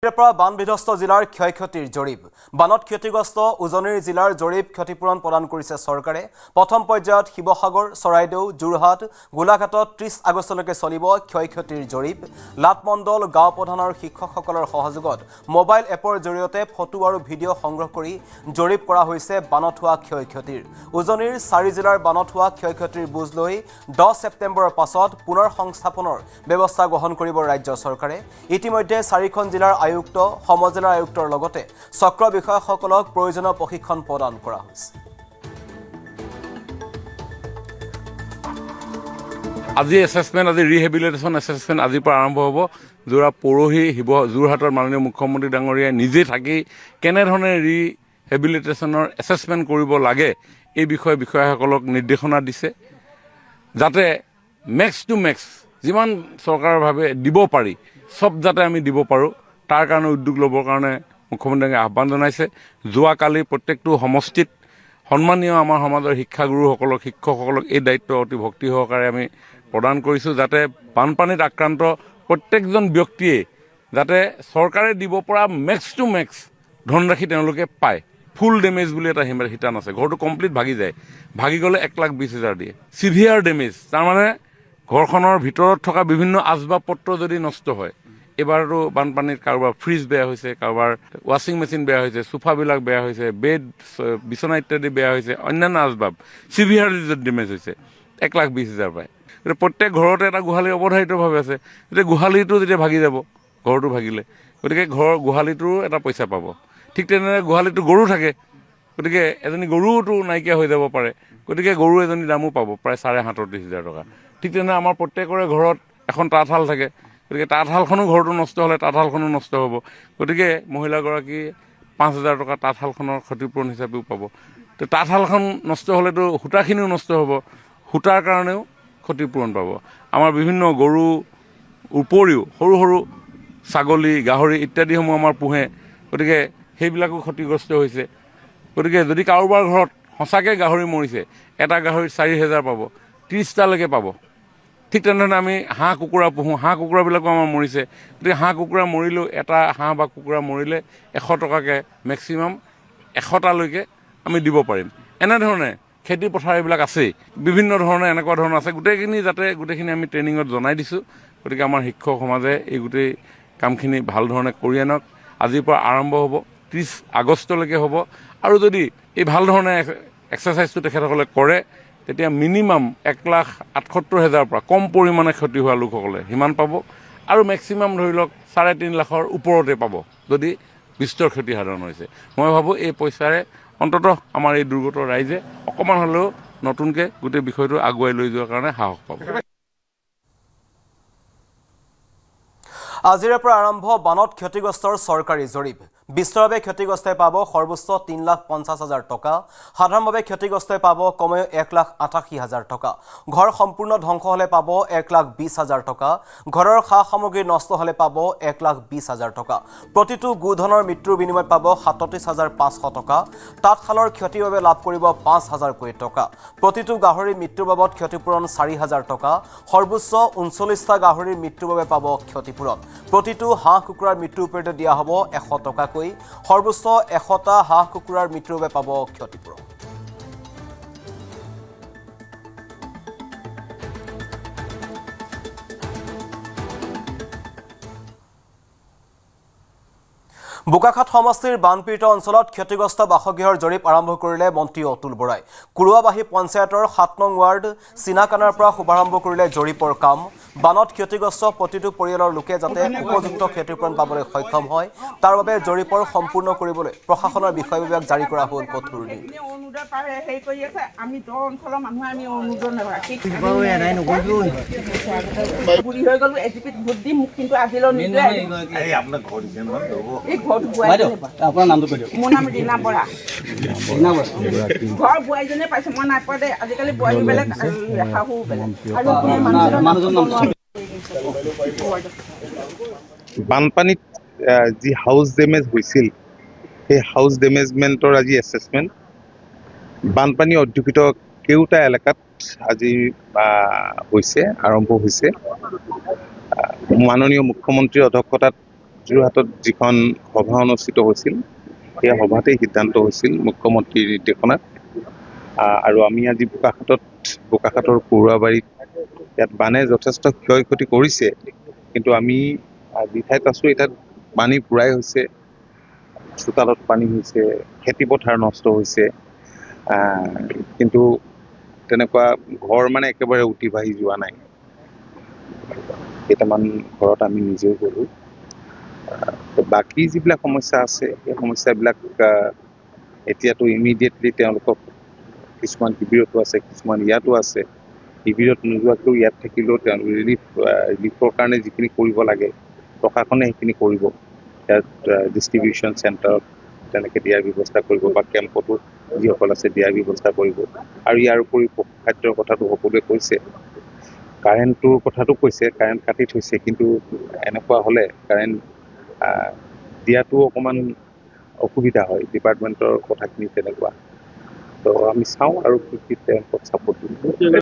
বান বিধ্বস্ত জিলাৰ ক্ষয়ক্ষতিৰ জৰীপ বানত ক্ষতিগ্ৰস্ত উজনিৰ জিলাৰ জৰীপ ক্ষতিপূৰণ প্ৰদান কৰিছে চৰকাৰে প্ৰথম পৰ্যায়ত শিৱসাগৰ চৰাইদেউ যোৰহাট গোলাঘাটত 30 আগষ্টলৈকে চলিব ক্ষয়ক্ষতিৰ জৰীপ লাটমণ্ডল গাঁও প্ৰধানৰ শিক্ষকসকলৰ সহযোগত মোবাইল এপৰ জৰিয়তে ফটো আৰু ভিডিঅ' সংগ্ৰহ কৰি জৰীপ কৰা হৈছে বানত হোৱা ক্ষয়ক্ষতিৰ উজনিৰ 4 জিলাৰ বানত হোৱা ক্ষয়ক্ষতিৰ বুজ লৈ 10 ছেপ্টেম্বৰৰ পাছত পুনৰ সংস্থাপনৰ ব্যৱস্থা গ্ৰহণ কৰিব ৰাজ্য চৰকাৰে ইতিমধ্যে 4খন জিলাৰ আয়ুক্ত সমজিলা আয়ুক্তৰ লগতে চক্ৰ বিষয়াসকলক প্ৰয়োজনীয় প্ৰশিক্ষণ প্ৰদান কৰা হৈছে আজি এছেছমেণ্ট আজি ৰিহেবিলিটেশ্যন এছেছমেণ্ট আজিৰ পৰা আৰম্ভ হ'ব যোৰা পৰহি যোৰহাটৰ মাননীয় মুখ্যমন্ত্ৰী ডাঙৰীয়াই নিজে থাকি কেনেধৰণে ৰিহেবিলিটেশ্যনৰ এছেছমেণ্ট কৰিব লাগে এই বিষয়ে বিষয়াসকলক নিৰ্দেশনা দিছে যাতে মেক্স টু মেক্স যিমান চৰকাৰভাৱে দিব পাৰি সব যাতে আমি দিব পাৰোঁ তাৰ কাৰণে উদ্যোগ ল'বৰ কাৰণে মুখ্যমন্ত্ৰীয়ে আহ্বান জনাইছে যোৱাকালি প্ৰত্যেকটো সমষ্টিত সন্মানীয় আমাৰ সমাজৰ শিক্ষাগুৰুসকলক শিক্ষকসকলক এই দায়িত্ব অতি ভক্তি সহকাৰে আমি প্ৰদান কৰিছোঁ যাতে বানপানীত আক্ৰান্ত প্ৰত্যেকজন ব্যক্তিয়ে যাতে চৰকাৰে দিব পৰা মেক্স টু মেক্স ধনৰাশি তেওঁলোকে পায় ফুল ডেমেজ বুলি এটা শিতান আছে ঘৰটো কমপ্লিট ভাগি যায় ভাগি গ'লে 1,20,000 দিয়ে চিভিয়াৰ ডেমেজ তাৰমানে ঘৰখনৰ ভিতৰত থকা বিভিন্ন আচবাব পত্ৰ যদি নষ্ট হয় এবাৰতো বানপানীত কাৰোবাৰ ফ্ৰিজ বেয়া হৈছে কাৰোবাৰ ৱাশ্বিং মেচিন বেয়া হৈছে সোফাবিলাক বেয়া হৈছে বেড বিচনা ইত্যাদি বেয়া হৈছে অন্যান্য আচবাব চিভিয়াৰ ডেমেজ হৈছে 1,20,000 পায় গতিকে প্ৰত্যেক ঘৰতে এটা গোহালি অৱধাৰিতভাৱে আছে গতিকে গোহালিটো যেতিয়া ভাগি যাব ঘৰটো ভাগিলে গতিকে গোহালিটোৰো এটা পইচা পাব ঠিক তেনেদৰে গোহালিটো গৰু থাকে গতিকে এজনী গৰুটো নাইকিয়া হৈ যাব পাৰে গতিকে গৰু এজনী দামো পাব প্ৰায় 37,000 টকা ঠিক তেনেদৰে আমাৰ প্ৰত্যেকৰে ঘৰত এখন তাঁতশাল থাকে গতিকে তাঁতশালখনো ঘৰটো নষ্ট হ'লে তাঁতশালখনো নষ্ট হ'ব গতিকে মহিলাগৰাকী 5,000 টকা তাঁতশালখনৰ ক্ষতিপূৰণ হিচাপেও পাব তো তাঁতশালখন নষ্ট হ'লেতো সূতাখিনিও নষ্ট হ'ব সূতাৰ কাৰণেও ক্ষতিপূৰণ পাব আমাৰ বিভিন্ন গৰু উপৰিও সৰু সৰু ছাগলী গাহৰি ইত্যাদিসমূহ আমাৰ পোহে গতিকে সেইবিলাকো ক্ষতিগ্ৰস্ত হৈছে গতিকে যদি কাৰোবাৰ ঘৰত সঁচাকৈ গাহৰি মৰিছে এটা গাহৰিত 4,000 পাব 30টালৈকে পাব ঠিক তেনেধৰণে আমি হাঁহ কুকুৰা পোহোঁ হাঁহ কুকুৰাবিলাকো আমাৰ মৰিছে গতিকে হাঁহ কুকুৰা মৰিলেও এটা হাঁহ বা কুকুৰা মৰিলে 100 টকাকৈ মেক্সিমাম 100টালৈকে আমি দিব পাৰিম এনেধৰণে খেতি পথাৰ এইবিলাক আছেই বিভিন্ন ধৰণে এনেকুৱা ধৰণৰ আছে গোটেইখিনি আমি ট্ৰেইনিঙত জনাই দিছোঁ গতিকে আমাৰ শিক্ষক সমাজে এই গোটেই কামখিনি ভাল ধৰণে কৰি আনক আজিৰ পৰা আৰম্ভ হ'ব 30 আগষ্টলৈকে হ'ব আৰু যদি এই ভাল ধৰণে এক্সাৰচাইজটো তেখেতসকলে কৰে তেতিয়া মিনিমাম 1,78,000 পৰা কম পৰিমাণে ক্ষতি হোৱা লোকসকলে সিমান পাব আৰু মেক্সিমাম ধৰি লওক 3.5 লাখৰ ওপৰতে পাব যদি বিস্তৰ ক্ষতি সাধন হৈছে মই ভাবোঁ এই পইচাৰে অন্ততঃ আমাৰ এই দুৰ্গত ৰাইজে অকণমান হ'লেও নতুনকৈ গোটেই বিষয়টো আগুৱাই লৈ যোৱাৰ কাৰণে সাহস পাব আজিৰে পৰা আৰম্ভ বানত ক্ষতিগ্ৰস্তৰ চৰকাৰী জৰীপ বিস্তৰভাৱে ক্ষতিগ্ৰস্তই পাব সৰ্বোচ্চ 3,50,000 টকা সাধাৰণভাৱে ক্ষতিগ্ৰস্তই পাব কমেও 1,88,000 টকা ঘৰ সম্পূৰ্ণ ধ্বংস হ'লে পাব 1,20,000 টকা ঘৰৰ সা সামগ্ৰী নষ্ট হ'লে পাব 1,20,000 টকা প্ৰতিটো গোধনৰ মৃত্যুৰ বিনিময়ত পাব 37,500 টকা তাঁতশালৰ ক্ষতিৰ বাবে লাভ কৰিব 5,000 কোটি টকা প্ৰতিটো গাহৰিৰ মৃত্যুৰ বাবদ ক্ষতিপূৰণ 4,000 টকা সৰ্বোচ্চ 39টা গাহৰিৰ মৃত্যুৰ বাবে পাব ক্ষতিপূৰণ প্ৰতিটো হাঁহ কুকুৰাৰ মৃত্যুৰ ওপৰতে দিয়া হ'ব 100 টকাকৈ সৰ্বোচ্চ 100টা হাঁহ কুকুৰাৰ মৃত্যুৰ বাবে পাব ক্ষতিপূৰণ বোকাখাট সমষ্টিৰ বানপীড়িত অঞ্চলত ক্ষতিগ্ৰস্ত বাসগৃহৰ জৰীপ আৰম্ভ কৰিলে মন্ত্ৰী অতুল বৰাই কুৰুৱাবাহী পঞ্চায়তৰ 7 নং ৱাৰ্ড চিনাকানাৰ পৰা শুভাৰম্ভ কৰিলে জৰীপৰ কাম বানত ক্ষতিগ্ৰস্ত প্ৰতিটো পৰিয়ালৰ লোকে যাতে উপযুক্ত ক্ষতিপূৰণ পাবলৈ সক্ষম হয় তাৰ বাবে জৰীপৰ সম্পূৰ্ণ কৰিবলৈ প্ৰশাসনৰ বিষয়বিভাগ জাৰি কৰা হ'ল কঠোৰ নিৰ্দেশ আপোনাৰ নামটো কৈ দিয়ক মোৰ নাম ৰীনা বৰা ঘৰ বোৱাৰীজনে পাইছে মই নাই পোৱা দেই আজিকালি বোৱাৰী বেলেগ শাহু বেলেগ আৰু বানপানীত যি হাউচ ডেমেজ হৈছিল সেই হাউচ ডেমেজমেণ্টৰ আজি এছেছমেণ্ট বানপানী অধ্যুষিত কেউটা এলেকাত আজি হৈছে আৰম্ভ হৈছে মাননীয় মুখ্যমন্ত্ৰীৰ অধ্যক্ষতাত যোৰহাটত যিখন সভা অনুষ্ঠিত হৈছিল সেই সভাতেই সিদ্ধান্ত হৈছিল মুখ্যমন্ত্ৰীৰ নিৰ্দেশনাত। আৰু আমি আজি বোকাখাতৰ পৰুৱাবাৰীত ইয়াত বানে যথেষ্ট ক্ষয় ক্ষতি কৰিছে, কিন্তু আমি যি ঠাইত আছোঁ এই ঠাইত পানী পুৰাই হৈছে, চোতালত পানী হৈছে, খেতিপথাৰ নষ্ট হৈছে, কিন্তু তেনেকুৱা ঘৰ মানে একেবাৰে উটি ভাহি যোৱা নাই। কেইটামান ঘৰত আমি নিজেও গ'লোঁ। বাকী যিবিলাক সমস্যা আছে সেই সমস্যাবিলাক এতিয়াতো ইমিডিয়েটলি তেওঁলোকক কিছুমান শিবিৰতো আছে, কিছুমান ইয়াতো আছে। শিবিৰত নোযোৱাকৈও ইয়াত থাকিলেও তেওঁলোক ৰিলিফৰ কাৰণে যিখিনি কৰিব লাগে প্ৰশাসনে সেইখিনি কৰিব। ইয়াত ডিষ্ট্ৰিবিউশ্যন চেণ্টাৰত তেনেকৈ দিয়াৰ ব্যৱস্থা কৰিব বা কেম্পতো যিসকল আছে দিয়াৰ ব্যৱস্থা কৰিব। আৰু ইয়াৰ উপৰি খাদ্যৰ কথাটো সকলোৱে কৈছে, কাৰেণ্টটোৰ কথাটো কৈছে, কাৰেণ্ট কাটি থৈছে, কিন্তু এনেকুৱা হ'লে কাৰেণ্ট দিয়াটো অকণমান অসুবিধা হয়। ডিপাৰ্টমেণ্টৰ কথাখিনি তেনেকুৱা। তো আমি চাওঁ আৰু কি তেওঁলোকক ছাপোৰ্ট দিম।